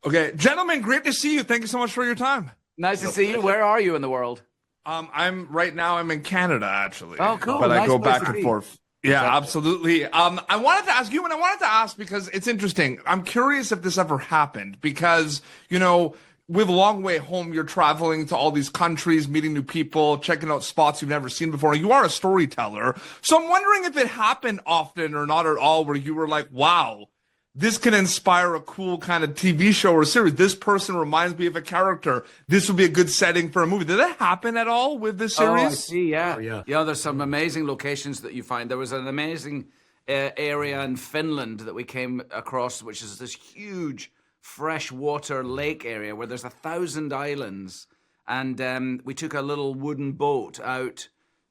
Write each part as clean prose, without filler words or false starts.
Okay, gentlemen, great to see you. Thank you so much for your time. Nice to see you. Where are you in the world? I'm in Canada actually. Oh, cool. But I Nice go place back to and be. forth. Yeah, absolutely. I wanted to ask you, and I wanted to ask because it's interesting. I'm curious if this ever happened because, with Long Way Home, you're traveling to all these countries, meeting new people, checking out spots you've never seen before. You are a storyteller. So I'm wondering if it happened often or not at all, where you were like, wow, this can inspire a cool kind of TV show or series. This person reminds me of a character. This would be a good setting for a movie. Did that happen at all with this series? Oh, I see. Yeah. Oh, yeah. Yeah, there's some amazing locations that you find. There was an amazing area in Finland that we came across, which is this huge freshwater lake area where there's 1,000 islands. And we took a little wooden boat out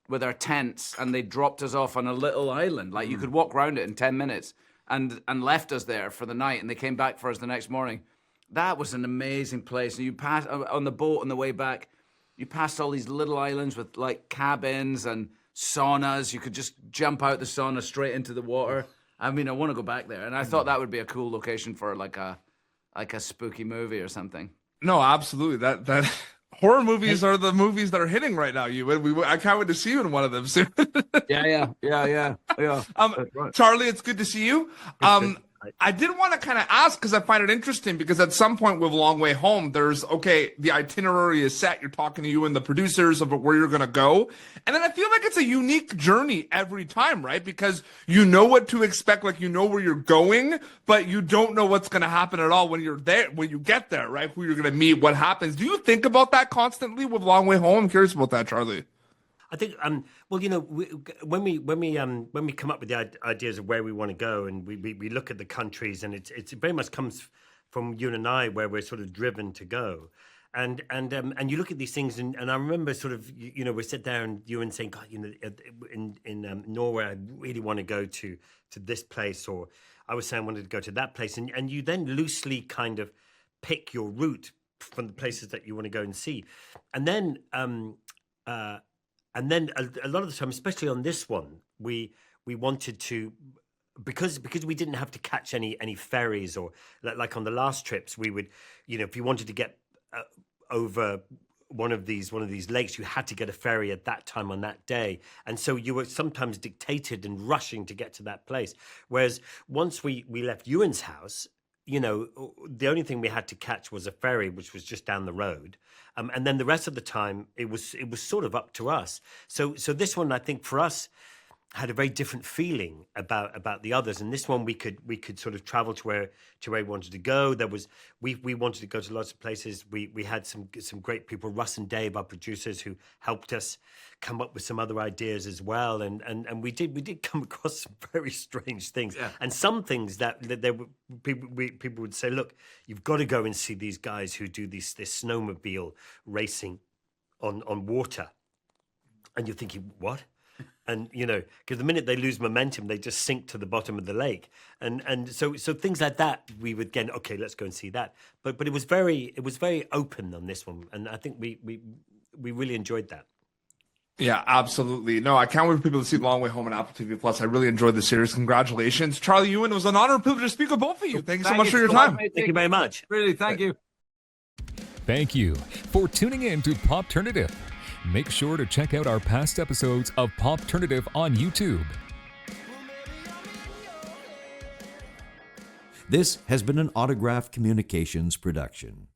with our tents, and they dropped us off on a little island. Like, you could walk around it in 10 minutes. And left us there for the night, and they came back for us the next morning. That was an amazing place. And you pass on the boat on the way back, you passed all these little islands with like cabins and saunas. You could just jump out the sauna straight into the water. I mean, I want to go back there, and I thought that would be a cool location for like a spooky movie or something. No, absolutely. That horror movies are the movies that are hitting right now. I can't wait to see you in one of them soon. Yeah. Right. Charlie, it's good to see you. I did want to kind of ask because I find it interesting because at some point with Long Way Home, the itinerary is set. You're talking to you and the producers of where you're going to go. And then I feel like it's a unique journey every time, right? Because you know what to expect, like you know where you're going, but you don't know what's going to happen at all when you're there, when you get there, right? Who you're going to meet, what happens. Do you think about that constantly with Long Way Home? I'm curious about that, Charlie. I think, well, when we come up with the ideas of where we want to go, and we look at the countries, and it very much comes from you and I, where we're sort of driven to go, and you look at these things, and I remember sort of we sit there and Ewan saying, God, in Norway, I really want to go to this place, or I was saying I wanted to go to that place, and you then loosely kind of pick your route from the places that you want to go and see, and then. And then a lot of the time, especially on this one, we wanted to, because we didn't have to catch any ferries, or like on the last trips, we would, if you wanted to get over one of these lakes, you had to get a ferry at that time on that day, and so you were sometimes dictated and rushing to get to that place. Whereas once we left Ewan's house, the only thing we had to catch was a ferry, which was just down the road. And then the rest of the time, it was sort of up to us. So this one, I think, for us, had a very different feeling about the others. And this one, we could sort of travel to where we wanted to go. We wanted to go to lots of places. We had some great people, Russ and Dave, our producers, who helped us come up with some other ideas as well. And we did come across some very strange things, and some things that there were people would say, look, you've got to go and see these guys who do this snowmobile racing on water, and you're thinking, what? And because the minute they lose momentum, they just sink to the bottom of the lake, and so things like that, we would get, okay, let's go and see that. But it was very open on this one, and I think we really enjoyed that. Yeah, absolutely. No, I can't wait for people to see Long Way Home on Apple TV Plus. I really enjoyed the series. Congratulations, Charlie, Ewan. It was an honor and privilege to speak with both of you. Thank you so much for your time. Thank you very much. Really, thank you. Thank you for tuning in to Popternative. Make sure to check out our past episodes of Popternative on YouTube. This has been an Autograph Communications production.